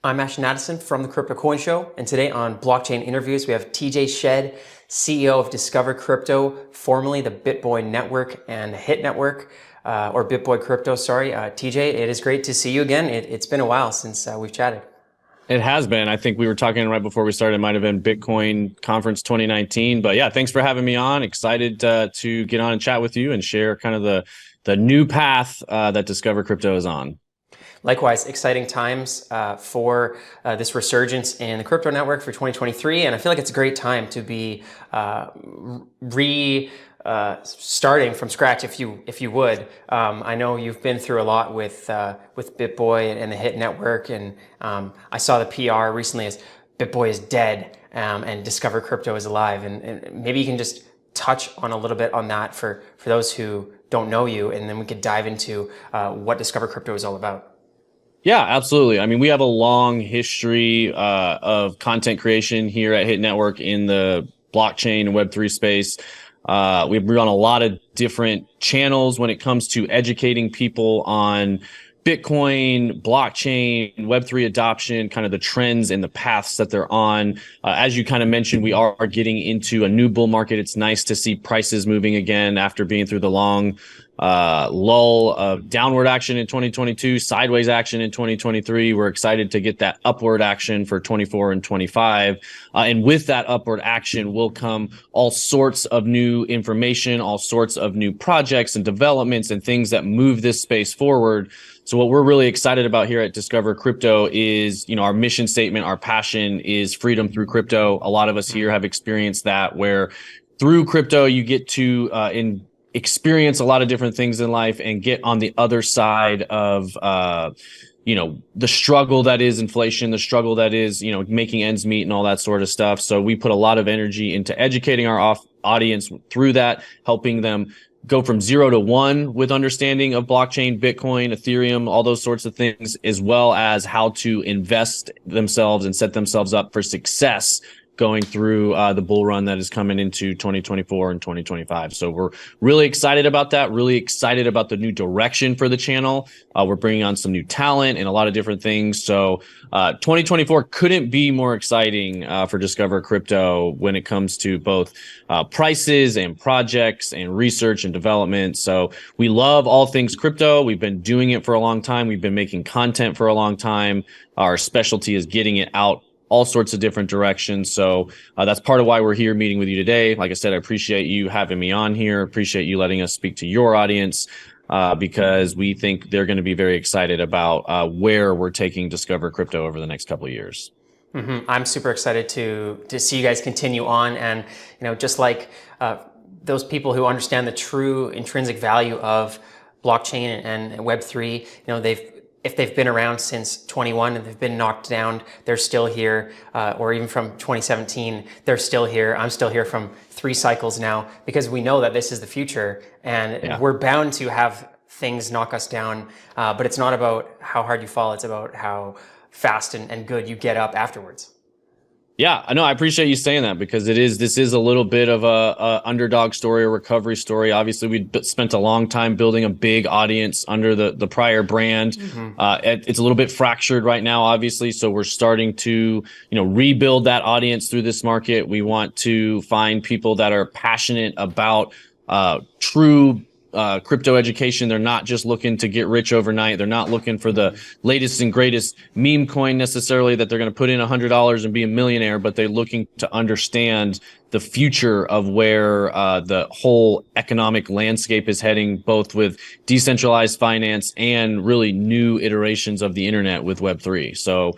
I'm Ashton Addison from the Crypto Coin Show, and today on Blockchain Interviews, we have TJ Shed, CEO of Discover Crypto, formerly the BitBoy Network and Hit Network, or BitBoy Crypto, sorry. TJ, it is great to see you again. It's been a while since we've chatted. It has been. I think we were talking right before we started. It might have been Bitcoin Conference 2019. But yeah, thanks for having me on. Excited to get on and chat with you and share kind of the new path that Discover Crypto is on. Likewise, exciting times for this resurgence in the crypto network for 2023. And I feel like it's a great time to be starting from scratch, if you would. I know you've been through a lot with BitBoy and the Hit Network, and I saw the PR recently as BitBoy is dead and Discover Crypto is alive. And maybe you can just touch on a little bit on that for those who don't know you, and then we could dive into what Discover Crypto is all about. Yeah, absolutely. I mean, we have a long history of content creation here at Hit Network in the blockchain and Web3 space. We've run a lot of different channels when it comes to educating people on Bitcoin, blockchain, Web3 adoption, kind of the trends and the paths that they're on. As you kind of mentioned, we are getting into a new bull market. It's nice to see prices moving again after being through the long lull of downward action in 2022, sideways action in 2023. We're excited to get that upward action for 24 and 25. And with that upward action will come all sorts of new information, all sorts of new projects and developments and things that move this space forward. So what we're really excited about here at Discover Crypto is, our mission statement, our passion is freedom through crypto. A lot of us here have experienced that, where through crypto, you get to experience a lot of different things in life and get on the other side of, the struggle that is inflation, the struggle that is, making ends meet and all that sort of stuff. So we put a lot of energy into educating our audience through that, helping them go from 0 to 1 with understanding of blockchain, Bitcoin, Ethereum, all those sorts of things, as well as how to invest themselves and set themselves up for success going through the bull run that is coming into 2024 and 2025. So we're really excited about that, really excited about the new direction for the channel. We're bringing on some new talent and a lot of different things. So 2024 couldn't be more exciting for Discover Crypto when it comes to both prices and projects and research and development. So we love all things crypto. We've been doing it for a long time. We've been making content for a long time. Our specialty is getting it out all sorts of different directions. So that's part of why we're here meeting with you today. Like I said, I appreciate you having me on here. Appreciate you letting us speak to your audience because we think they're going to be very excited about where we're taking Discover Crypto over the next couple of years. Mm-hmm. I'm super excited to see you guys continue on, and just like those people who understand the true intrinsic value of blockchain and Web3, if they've been around since 21 and they've been knocked down, they're still here, or even from 2017, they're still here. I'm still here from 3 cycles now, because we know that this is the future, and we're bound to have things knock us down. But it's not about how hard you fall. It's about how fast and good you get up afterwards. Yeah, I know. I appreciate you saying that, because this is a little bit of a underdog story, a recovery story. Obviously, we spent a long time building a big audience under the prior brand. Mm-hmm. It's a little bit fractured right now, obviously. So we're starting to, rebuild that audience through this market. We want to find people that are passionate about true crypto education. They're not just looking to get rich overnight. They're not looking for the latest and greatest meme coin necessarily that they're going to put in $100 and be a millionaire, but they're looking to understand the future of where the whole economic landscape is heading, both with decentralized finance and really new iterations of the internet with Web3. So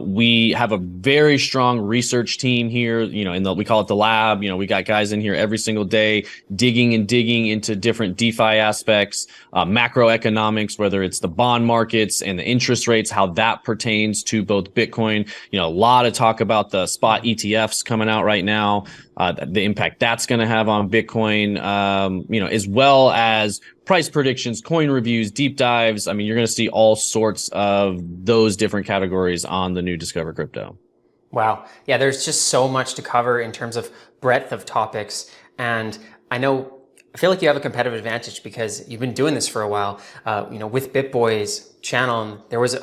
we have a very strong research team here, we call it the lab. We got guys in here every single day digging into different DeFi aspects, macroeconomics, whether it's the bond markets and the interest rates, how that pertains to both Bitcoin. A lot of talk about the spot ETFs coming out right now, the impact that's going to have on Bitcoin, as well as price predictions, coin reviews, deep dives. I mean, you're going to see all sorts of those different categories on the new Discover Crypto. Wow. Yeah, there's just so much to cover in terms of breadth of topics. And I feel like you have a competitive advantage because you've been doing this for a while. With BitBoy's channel, there was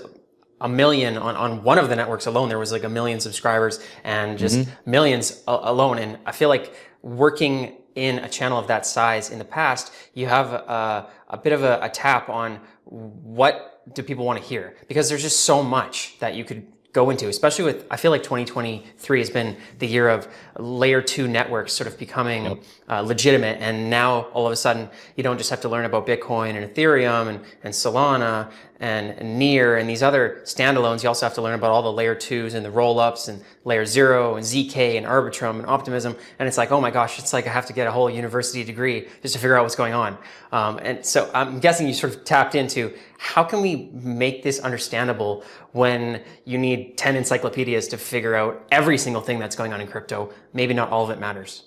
a million on one of the networks alone. There was like a million subscribers and just millions alone. And I feel like working in a channel of that size in the past, you have a bit of a tap on what do people want to hear, because there's just so much that you could go into, especially with, I feel like 2023 has been the year of layer 2 networks sort of becoming legitimate. And now all of a sudden, you don't just have to learn about Bitcoin and Ethereum and Solana and Near and these other standalones. You also have to learn about all the layer 2s and the roll-ups and layer 0 and ZK and Arbitrum and Optimism. And it's like, oh my gosh, it's like I have to get a whole university degree just to figure out what's going on. And so I'm guessing you sort of tapped into, how can we make this understandable when you need 10 encyclopedias to figure out every single thing that's going on in crypto? Maybe not all of it matters.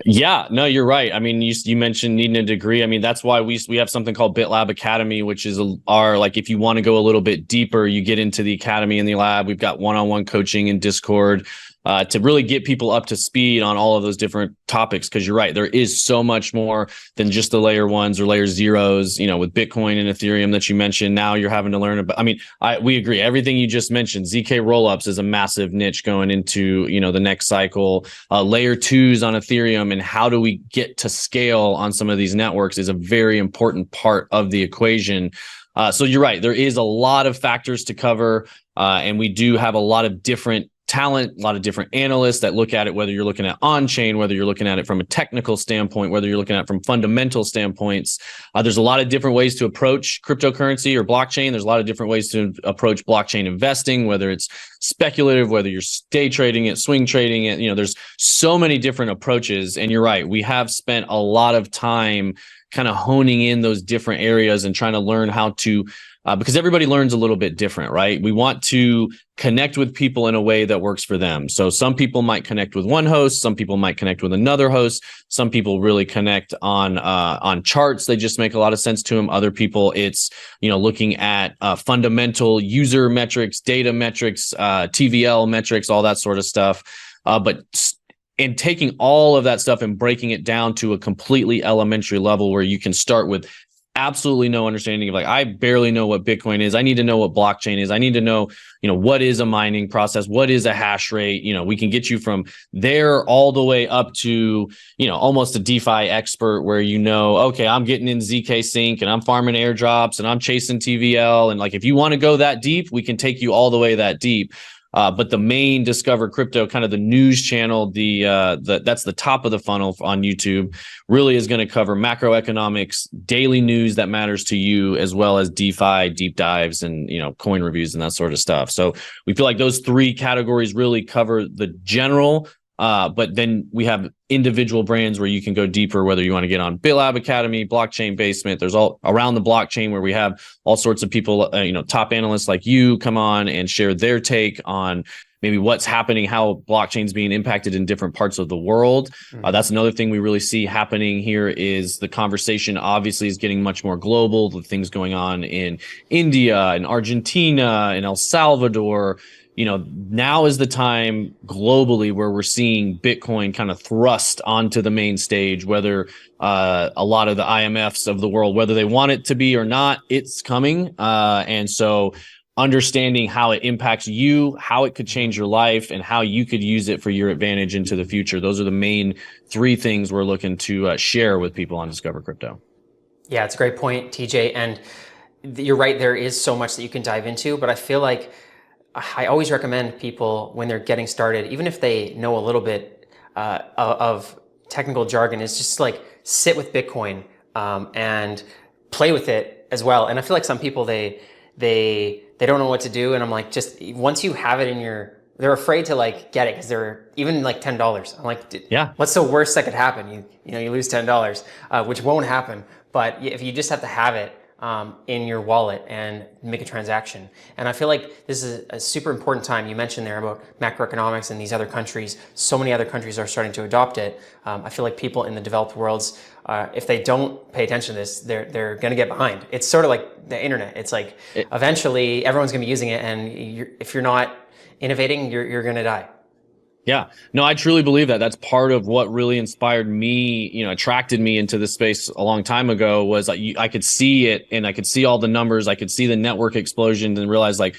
Yeah, no, you're right. I mean, you mentioned needing a degree. I mean, that's why we have something called BitLab Academy, which is our, like, if you want to go a little bit deeper, you get into the academy and the lab. We've got one-on-one coaching in Discord to really get people up to speed on all of those different topics. Because you're right, there is so much more than just the layer 1s or layer 0s. You know, with Bitcoin and Ethereum that you mentioned, now you're having to learn about. I mean, we agree. Everything you just mentioned, ZK rollups is a massive niche going into, you know, the next cycle. Layer 2s on Ethereum and how do we get to scale on some of these networks is a very important part of the equation. So you're right. There is a lot of factors to cover, and we do have a lot of different talent, a lot of different analysts that look at it, whether you're looking at on-chain, whether you're looking at it from a technical standpoint, whether you're looking at it from fundamental standpoints. There's a lot of different ways to approach cryptocurrency or blockchain. There's a lot of different ways to approach blockchain investing, whether it's speculative, whether you're day trading it, swing trading it. You know, there's so many different approaches. And you're right, we have spent a lot of time kind of honing in those different areas and trying to learn how to, because everybody learns a little bit different, right? We want to connect with people in a way that works for them. So some people might connect with one host, some people might connect with another host, some people really connect on charts. They just make a lot of sense to them. Other people, it's, you know, looking at fundamental user metrics, data metrics, TVL metrics, all that sort of stuff. And taking all of that stuff and breaking it down to a completely elementary level where you can start with absolutely no understanding of, like, I barely know what Bitcoin is. I need to know what blockchain is. I need to know, you know, what is a mining process? What is a hash rate? You know, we can get you from there all the way up to, you know, almost a DeFi expert where, you know, okay, I'm getting in ZK Sync and I'm farming airdrops and I'm chasing TVL. And like, if you want to go that deep, we can take you all the way that deep. But the main Discover Crypto, kind of the news channel, that's the top of the funnel on YouTube, really is going to cover macroeconomics, daily news that matters to you, as well as DeFi deep dives and, you know, coin reviews and that sort of stuff. So we feel like those three categories really cover the general. But then we have individual brands where you can go deeper, whether you want to get on BitLab Academy, Blockchain Basement. There's all around the blockchain where we have all sorts of people, you know, top analysts like you come on and share their take on maybe what's happening, how blockchain's being impacted in different parts of the world. That's another thing we really see happening here is the conversation obviously is getting much more global. The things going on in India and Argentina and El Salvador. You know, now is the time globally where we're seeing Bitcoin kind of thrust onto the main stage, whether a lot of the IMFs of the world, whether they want it to be or not, it's coming. And so understanding how it impacts you, how it could change your life, and how you could use it for your advantage into the future. Those are the main three things we're looking to share with people on Discover Crypto. Yeah, it's a great point, TJ. And you're right, there is so much that you can dive into, but I feel like I always recommend people when they're getting started, even if they know a little bit of technical jargon, is just like sit with Bitcoin and play with it as well. And I feel like some people they don't know what to do, and I'm like, just once you have it in they're afraid to like get it because they're even like $10. I'm like, yeah, what's the worst that could happen? You lose $10, which won't happen. But if you just have to have it in your wallet and make a transaction. And I feel like this is a super important time. You mentioned there about macroeconomics in these other countries. So many other countries are starting to adopt it. I feel like people in the developed worlds, if they don't pay attention to this, they're going to get behind. It's sort of like the internet. It's like eventually everyone's going to be using it, and if you're not innovating, you're going to die. Yeah, no, I truly believe that. That's part of what really inspired me, attracted me into this space a long time ago, was I could see it, and I could see all the numbers. I could see the network explosion and realize, like,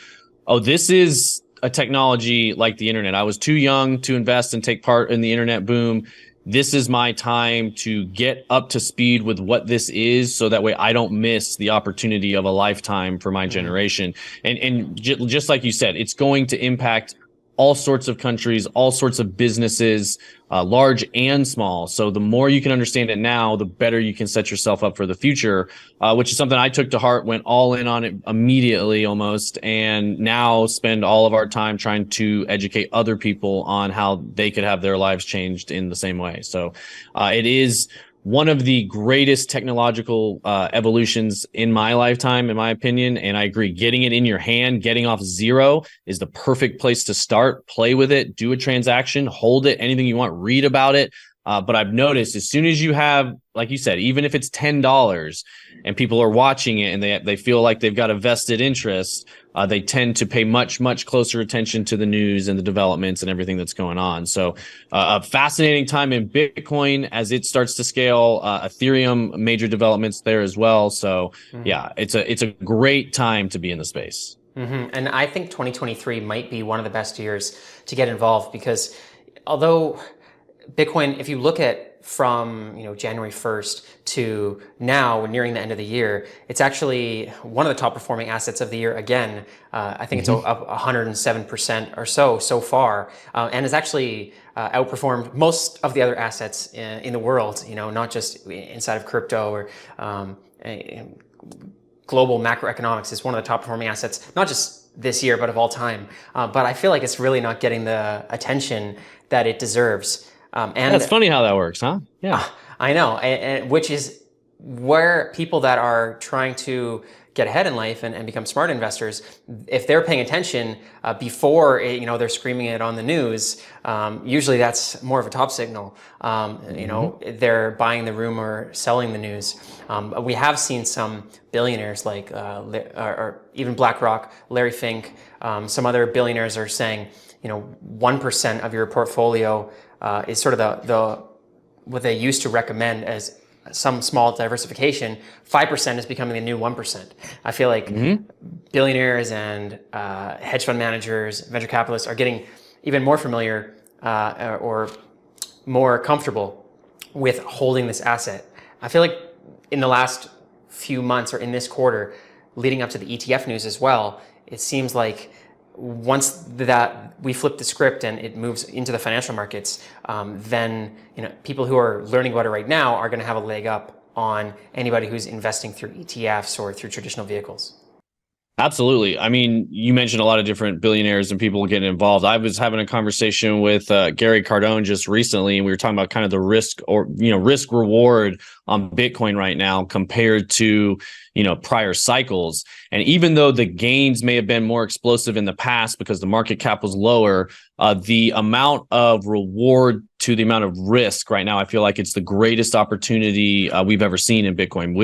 Oh, this is a technology like the internet. I was too young to invest and take part in the internet boom. This is my time to get up to speed with what this is, so that way I don't miss the opportunity of a lifetime for my generation. And just like you said, it's going to impact all sorts of countries, all sorts of businesses, large and small. So the more you can understand it now, the better you can set yourself up for the future, which is something I took to heart, went all in on it immediately almost, and now spend all of our time trying to educate other people on how they could have their lives changed in the same way. So it is one of the greatest technological evolutions in my lifetime, in my opinion. And I agree, getting it in your hand, getting off zero is the perfect place to start. Play with it, do a transaction, hold it, anything you want, read about it. But I've noticed as soon as you have, like you said, even if it's $10 and people are watching it and they feel like they've got a vested interest, they tend to pay much, much closer attention to the news and the developments and everything that's going on. So a fascinating time in Bitcoin as it starts to scale, Ethereum, major developments there as well. So yeah, it's a great time to be in the space. And I think 2023 might be one of the best years to get involved, because although Bitcoin, if you look at from January 1st to now, we're nearing the end of the year, it's actually one of the top performing assets of the year again. I think it's up 107% or so far, and has actually outperformed most of the other assets in the world, not just inside of crypto or global macroeconomics. Is one of the top performing assets, not just this year, but of all time. But I feel like it's really not getting the attention that it deserves. And that's funny how that works, huh? Yeah, I know, and which is where people that are trying to get ahead in life and become smart investors, if they're paying attention before they're screaming it on the news, usually that's more of a top signal. They're buying the rumor, selling the news. We have seen some billionaires like or even BlackRock, Larry Fink, some other billionaires are saying 1% of your portfolio is sort of the what they used to recommend as some small diversification. 5% is becoming the new 1%. I feel like billionaires and hedge fund managers, venture capitalists are getting even more familiar or more comfortable with holding this asset. I feel like in the last few months or in this quarter, leading up to the ETF news as well, it seems like once that we flip the script and it moves into the financial markets, then people who are learning about it right now are going to have a leg up on anybody who's investing through ETFs or through traditional vehicles. Absolutely. I mean, you mentioned a lot of different billionaires and people getting involved. I was having a conversation with Gary Cardone just recently, and we were talking about kind of the risk reward on Bitcoin right now compared to prior cycles. And even though the gains may have been more explosive in the past because the market cap was lower, the amount of reward to the amount of risk right now, I feel like it's the greatest opportunity we've ever seen in Bitcoin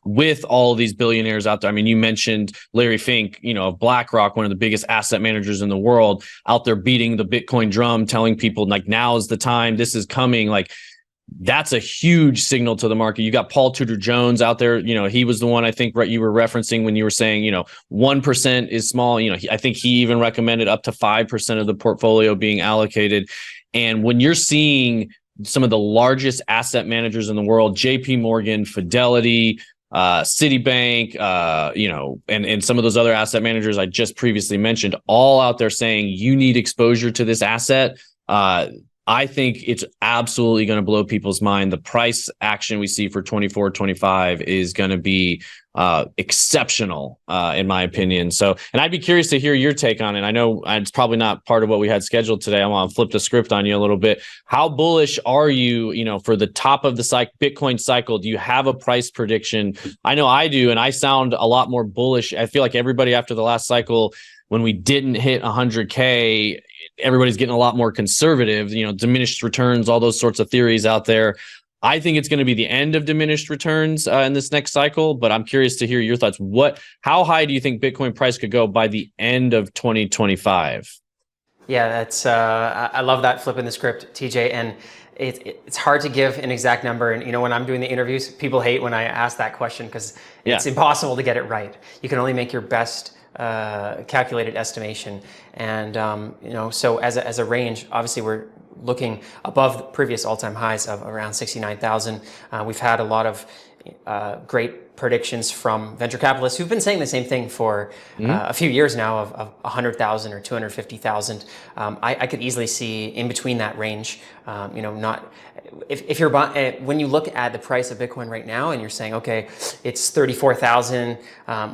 with all of these billionaires out there. I mean, you mentioned Larry Fink, of BlackRock, one of the biggest asset managers in the world, out there beating the Bitcoin drum, telling people like, now is the time, this is coming. Like, that's a huge signal to the market. You got Paul Tudor Jones out there. He was the one I think you were referencing when you were saying, 1% is small. I think he even recommended up to 5% of the portfolio being allocated. And when you're seeing some of the largest asset managers in the world, JP Morgan, Fidelity, Citibank, and some of those other asset managers I just previously mentioned, all out there saying you need exposure to this asset, I think it's absolutely going to blow people's mind. The price action we see for 24, 25 is going to be exceptional, in my opinion. So, and I'd be curious to hear your take on it. I know it's probably not part of what we had scheduled today. I want to flip the script on you a little bit. How bullish are you, for the top of the Bitcoin cycle? Do you have a price prediction? I know I do, and I sound a lot more bullish. I feel like everybody after the last cycle, when we didn't hit 100K, everybody's getting a lot more conservative, diminished returns, all those sorts of theories out there. I think it's going to be the end of diminished returns in this next cycle, but I'm curious to hear your thoughts. How high do you think Bitcoin price could go by the end of 2025? Yeah, that's I love that flip in the script, TJ. And it's hard to give an exact number. And when I'm doing the interviews, people hate when I ask that question because it's impossible to get it right. You can only make your best calculated estimation. And so as a range, obviously we're looking above the previous all-time highs of around 69,000. We've had a lot of great predictions from venture capitalists who've been saying the same thing for a few years now of 100,000 or 250,000. I could easily see in between that range. Not if you're when you look at the price of Bitcoin right now and you're saying, okay, it's 34,000,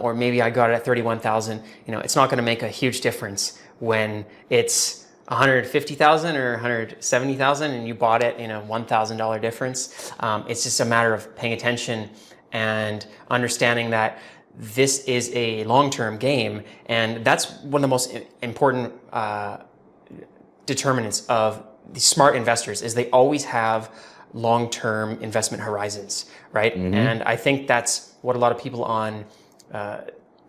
or maybe I got it at 31,000. It's not going to make a huge difference when it's 150,000 or 170,000 and you bought it in a $1,000 difference. It's just a matter of paying attention and understanding that this is a long-term game, and that's one of the most important determinants of the smart investors is they always have long-term investment horizons, right? And I think that's what a lot of people on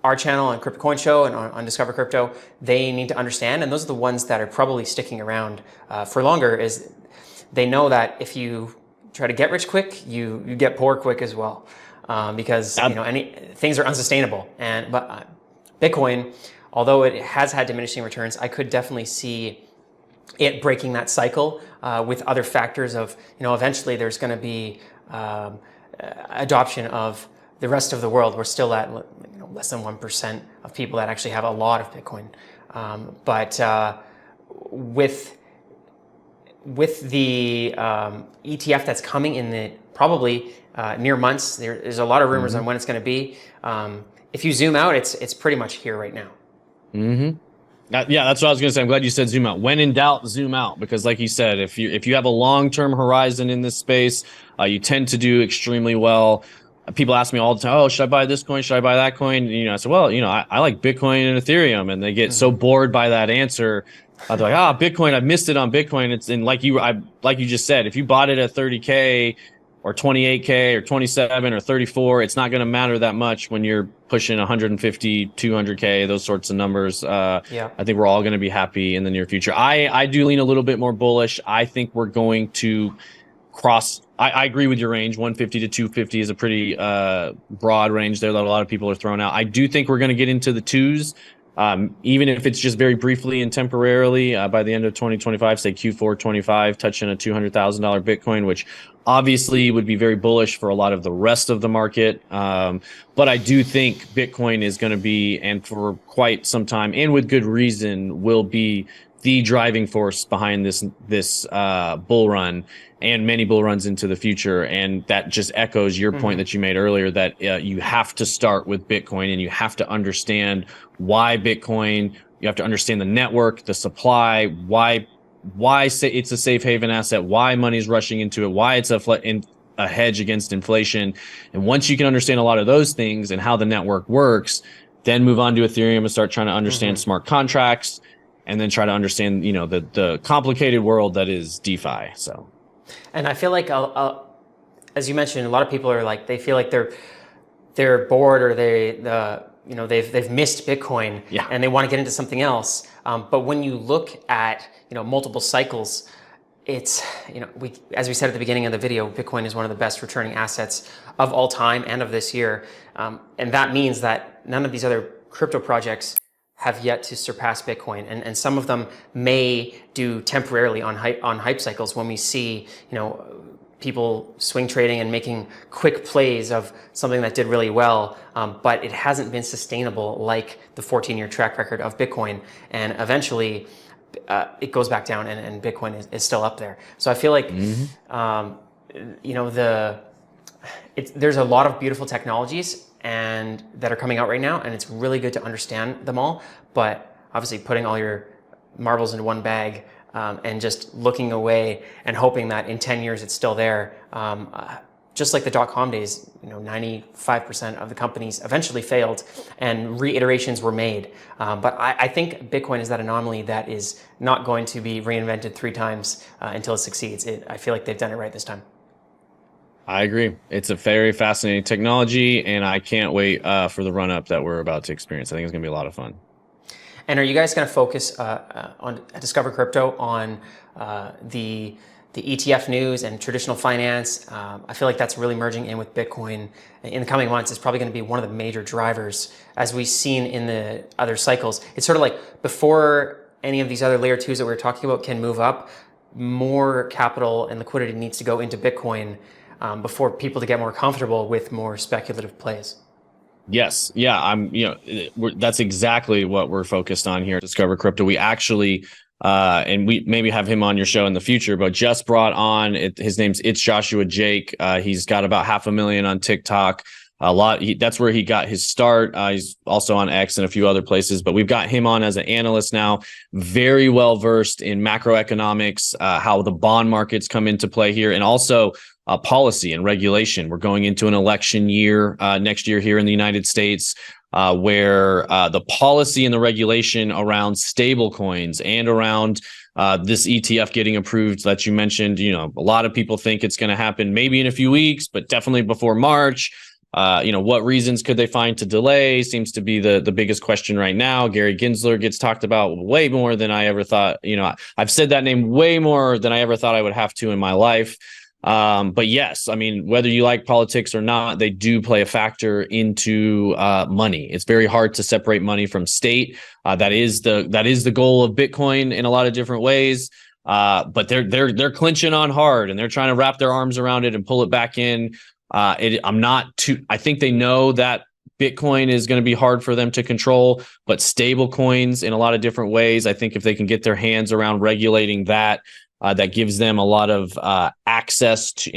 our channel, on Crypto Coin Show, and on Discover Crypto, they need to understand, and those are the ones that are probably sticking around for longer, is they know that if you try to get rich quick, you get poor quick as well, because things are unsustainable. But Bitcoin, although it has had diminishing returns, I could definitely see it breaking that cycle with other factors of, eventually there's going to be adoption of the rest of the world. We're still at less than 1% of people that actually have a lot of Bitcoin. But with the ETF that's coming in the probably near months, there's a lot of rumors on when it's going to be. If you zoom out, it's pretty much here right now. Yeah, that's what I was going to say. I'm glad you said zoom out. When in doubt, zoom out, because like you said, if you have a long-term horizon in this space, you tend to do extremely well. People ask me all the time, oh, should I buy this coin? Should I buy that coin? I said, well, I like Bitcoin and Ethereum, and they get so bored by that answer. They're like, Bitcoin, I've missed it on Bitcoin. It's in like you just said, if you bought it at 30K or 28K or 27 or 34, it's not going to matter that much when you're pushing 150, 200K, those sorts of numbers. I think we're all going to be happy in the near future. I do lean a little bit more bullish. I think we're going to cross. I agree with your range. 150 to 250 is a pretty broad range there that a lot of people are throwing out. I do think we're going to get into the twos, even if it's just very briefly and temporarily by the end of 2025, say Q4 25, touching a $200,000 Bitcoin, which obviously would be very bullish for a lot of the rest of the market. But I do think Bitcoin is going to be, and for quite some time, and with good reason, will be the driving force behind this bull run and many bull runs into the future. And that just echoes your point that you made earlier, that you have to start with Bitcoin and you have to understand why Bitcoin. You have to understand the network, the supply, why say it's a safe haven asset, why money's rushing into it, why it's a hedge against inflation. And once you can understand a lot of those things and how the network works, then move on to Ethereum and start trying to understand smart contracts, and then try to understand, the complicated world that is DeFi. So, and I feel like, as you mentioned, a lot of people are like, they feel like they're bored, or they've missed Bitcoin, and they want to get into something else. But when you look at multiple cycles, it's as we said at the beginning of the video, Bitcoin is one of the best returning assets of all time and of this year, and that means that none of these other crypto projects have yet to surpass Bitcoin, and some of them may do temporarily on hype cycles when we see people swing trading and making quick plays of something that did really well, but it hasn't been sustainable like the 14-year track record of Bitcoin, and eventually it goes back down, and Bitcoin is still up there. So I feel like there's a lot of beautiful technologies and that are coming out right now, and it's really good to understand them all. But obviously, putting all your marbles into one bag and just looking away and hoping that in 10 years it's still there, just like the .com days, 95% of the companies eventually failed and reiterations were made. But I think Bitcoin is that anomaly that is not going to be reinvented 3 times until it succeeds. I feel like they've done it right this time. I agree. It's a very fascinating technology, and I can't wait for the run-up that we're about to experience. I think it's going to be a lot of fun. And are you guys going to focus on Discover Crypto on the the ETF news and traditional finance. I feel like that's really merging in with Bitcoin in the coming months. Is probably going to be one of the major drivers, as we've seen in the other cycles. It's sort of like before any of these other layer twos that we were talking about can move up, more capital and liquidity needs to go into Bitcoin before people to get more comfortable with more speculative plays. Yes. Yeah. That's exactly what we're focused on here at Discover Crypto. We actually, and we maybe have him on your show in the future, but just brought on his name's It's Joshua Jake. He's got about 500,000 on TikTok. That's where he got his start. He's also on X and a few other places, but we've got him on as an analyst now, very well versed in macroeconomics, how the bond markets come into play here, and also policy and regulation. We're going into an election year next year here in the United States, where the policy and the regulation around stable coins and around this ETF getting approved that you mentioned, a lot of people think it's going to happen maybe in a few weeks, but definitely before March. What reasons could they find to delay seems to be the biggest question right now. Gary Gensler gets talked about way more than I ever thought. I've said that name way more than I ever thought I would have to in my life. But yes, I mean, whether you like politics or not, they do play a factor into money. It's very hard to separate money from state. That is the goal of Bitcoin in a lot of different ways. But they're clinching on hard, and they're trying to wrap their arms around it and pull it back in. I think they know that Bitcoin is going to be hard for them to control, but stable coins in a lot of different ways. I think if they can get their hands around regulating that, that gives them a lot of access to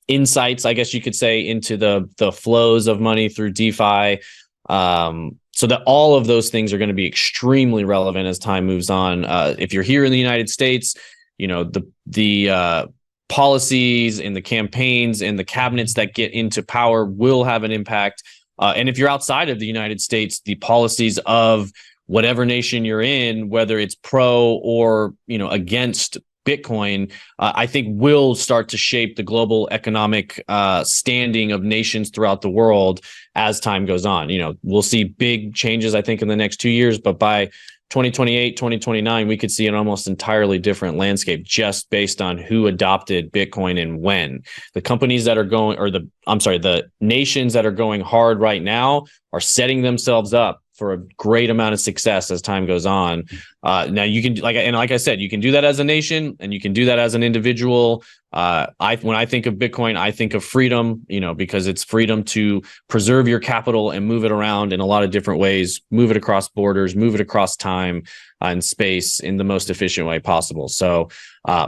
insights, I guess you could say, into the flows of money through DeFi. So that all of those things are going to be extremely relevant as time moves on. If you're here in the United States, the policies and the campaigns and the cabinets that get into power will have an impact. And if you're outside of the United States, the policies of whatever nation you're in, whether it's pro or against Bitcoin, I think will start to shape the global economic standing of nations throughout the world as time goes on. We'll see big changes, I think, in the next 2 years, but by 2028, 2029, we could see an almost entirely different landscape just based on who adopted Bitcoin and when. The companies that are the nations that are going hard right now are setting themselves up for a great amount of success as time goes on. Now you can, like I said, you can do that as a nation and you can do that as an individual. When I think of Bitcoin, I think of freedom, because it's freedom to preserve your capital and move it around in a lot of different ways, move it across borders, move it across time and space in the most efficient way possible. So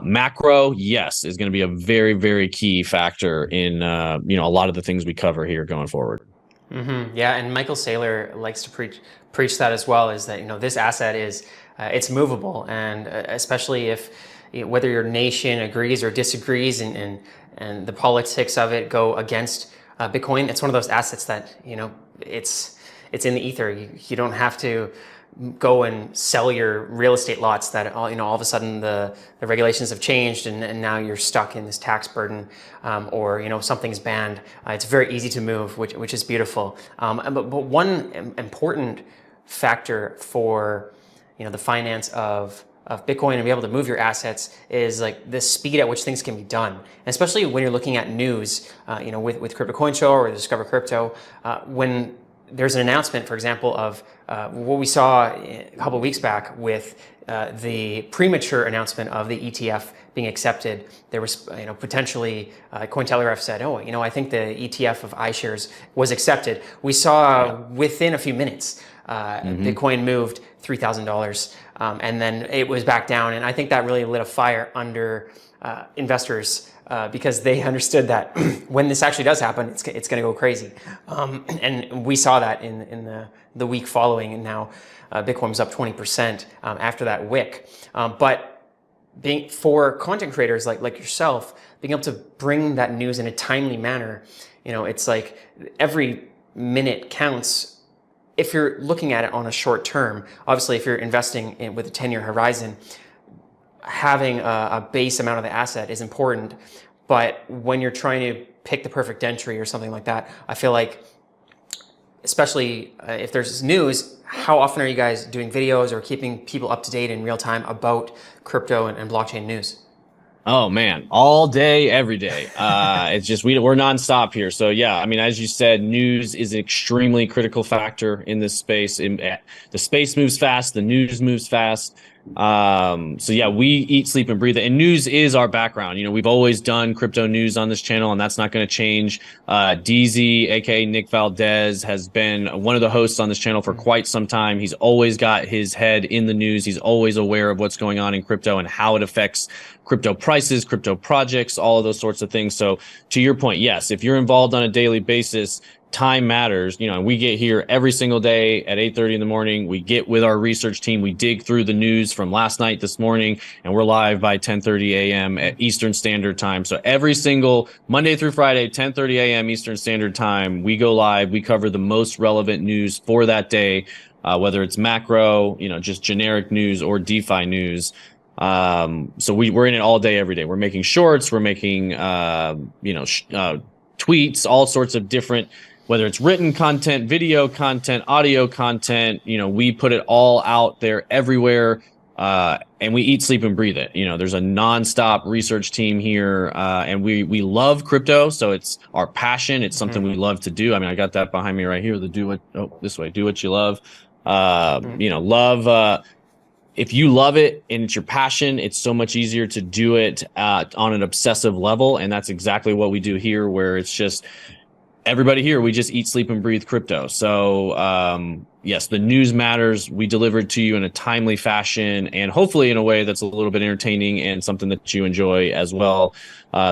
macro, yes, is going to be a very, very key factor in, a lot of the things we cover here going forward. Mm-hmm. Yeah, and Michael Saylor likes to preach that as well. Is that this asset is it's movable, and especially if whether your nation agrees or disagrees, and the politics of it go against Bitcoin, it's one of those assets that it's in the ether. You don't have to go and sell your real estate lots that all of a sudden the regulations have changed and now you're stuck in this tax burden, or something's banned. It's very easy to move, which is beautiful. But one important factor for the finance of Bitcoin and be able to move your assets is like the speed at which things can be done, and especially when you're looking at news, with Crypto Coin Show or Discover Crypto, when there's an announcement, for example, of what we saw a couple of weeks back with the premature announcement of the ETF being accepted. There was, potentially, Cointelegraph said, I think the ETF of iShares was accepted. We saw within a few minutes, Bitcoin moved $3,000, and then it was back down. And I think that really lit a fire under investors. Because they understood that when this actually does happen, it's going to go crazy, and we saw that in the week following, and now Bitcoin was up 20% after that wick. But for content creators like yourself, being able to bring that news in a timely manner, it's like every minute counts. If you're looking at it on a short term, obviously, if you're investing with a 10-year horizon, having a base amount of the asset is important, but when you're trying to pick the perfect entry or something like that, I feel like, especially if there's news, how often are you guys doing videos or keeping people up to date in real time about crypto and blockchain news? Oh man, all day, every day. It's just we're nonstop here. So yeah, I mean, as you said, news is an extremely critical factor in this space. The space moves fast, the news moves fast. So yeah, we eat, sleep, and breathe it. And news is our background. You know, we've always done crypto news on this channel, and that's not going to change. DZ, aka Nick Valdez, has been one of the hosts on this channel for quite some time. He's always got his head in the news. He's always aware of what's going on in crypto and how it affects crypto prices, crypto projects, all of those sorts of things. So to your point, yes, if you're involved on a daily basis, time matters. You know, we get here every single day at 8:30 in the morning. We get with our research team. We dig through the news from last night, this morning, and we're live by 10:30 a.m. at Eastern Standard Time. So every single Monday through Friday, 10:30 a.m. Eastern Standard Time, we go live. We cover the most relevant news for that day, whether it's macro, you know, just generic news or DeFi news. So we're in it all day, every day. We're making shorts, we're making, tweets, all sorts of different, whether it's written content, video content, audio content, you know, we put it all out there everywhere. And we eat, sleep, and breathe it. You know, there's a nonstop research team here, and we love crypto, so it's our passion. It's something we love to do. I mean, I got that behind me right here. Do what you love. If you love it and it's your passion, it's so much easier to do it on an obsessive level. And that's exactly what we do here, where it's just everybody here, we just eat, sleep, and breathe crypto. So yes, the news matters. We deliver it to you in a timely fashion and hopefully in a way that's a little bit entertaining and something that you enjoy as well.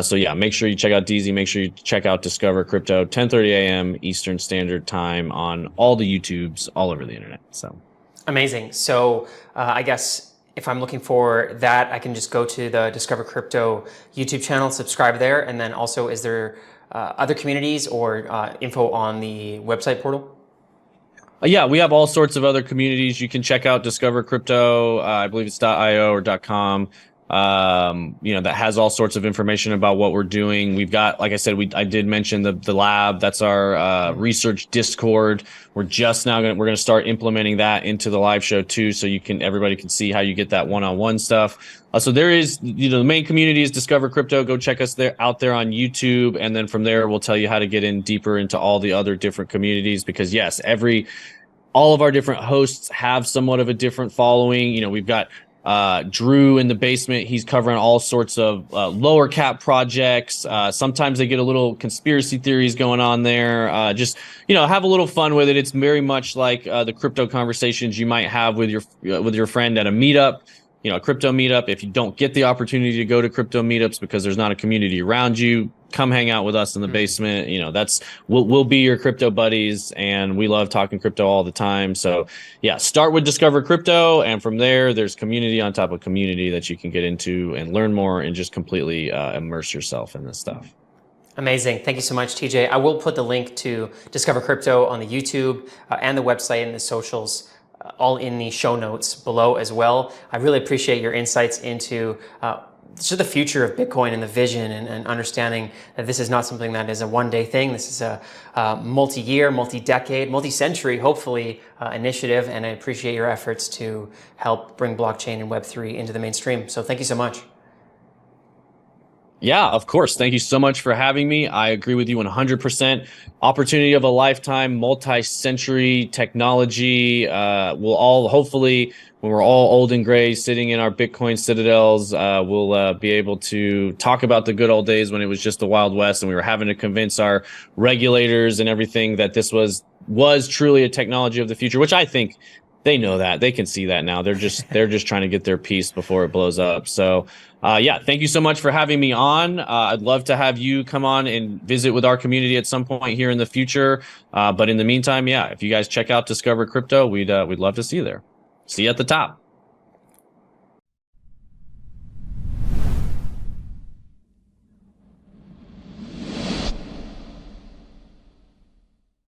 So yeah, make sure you check out DZ. Make sure you check out Discover Crypto, 10:30 a.m. Eastern Standard Time on all the YouTubes all over the internet. So. Amazing. So I guess if I'm looking for that, I can just go to the Discover Crypto YouTube channel, subscribe there. And then also, is there other communities or info on the website portal? Yeah, we have all sorts of other communities. You can check out Discover Crypto. I believe it's .io or .com. That has all sorts of information about what we're doing. We've got, like I said, I did mention the lab. That's our research Discord. We're just now we're gonna start implementing that into the live show too, so everybody can see how you get that one-on-one stuff. So there is, the main community is Discover Crypto. Go check us out there on YouTube, and then from there we'll tell you how to get in deeper into all the other different communities. Because yes, all of our different hosts have somewhat of a different following. You know, we've got Drew in the basement. He's covering all sorts of lower cap projects. Sometimes they get a little conspiracy theories going on there. Have a little fun with it. It's very much like the crypto conversations you might have with your friend at a meetup, a crypto meetup. If you don't get the opportunity to go to crypto meetups because there's not a community around you, come hang out with us in the basement. We'll be your crypto buddies, and we love talking crypto all the time. So yeah, start with Discover Crypto, and from there there's community on top of community that you can get into and learn more and just completely immerse yourself in this stuff. Amazing. Thank you so much, TJ. I will put the link to Discover Crypto on the YouTube and the website and the socials all in the show notes below as well. I really appreciate your insights into the future of Bitcoin and the vision, and understanding that this is not something that is a one-day thing. This is a multi-year, multi-decade, multi-century, hopefully, initiative. And I appreciate your efforts to help bring blockchain and Web3 into the mainstream. So thank you so much. Yeah, of course. Thank you so much for having me. I agree with you 100%. Opportunity of a lifetime, multi-century technology. We'll all, hopefully, when we're all old and gray sitting in our Bitcoin citadels, we'll be able to talk about the good old days when it was just the Wild West and we were having to convince our regulators and everything that this was truly a technology of the future, which I think they know that. They can see that now. They're just trying to get their piece before it blows up. So yeah, thank you so much for having me on. I'd love to have you come on and visit with our community at some point here in the future. But in the meantime, yeah, if you guys check out Discover Crypto, we'd love to see you there. See you at the top.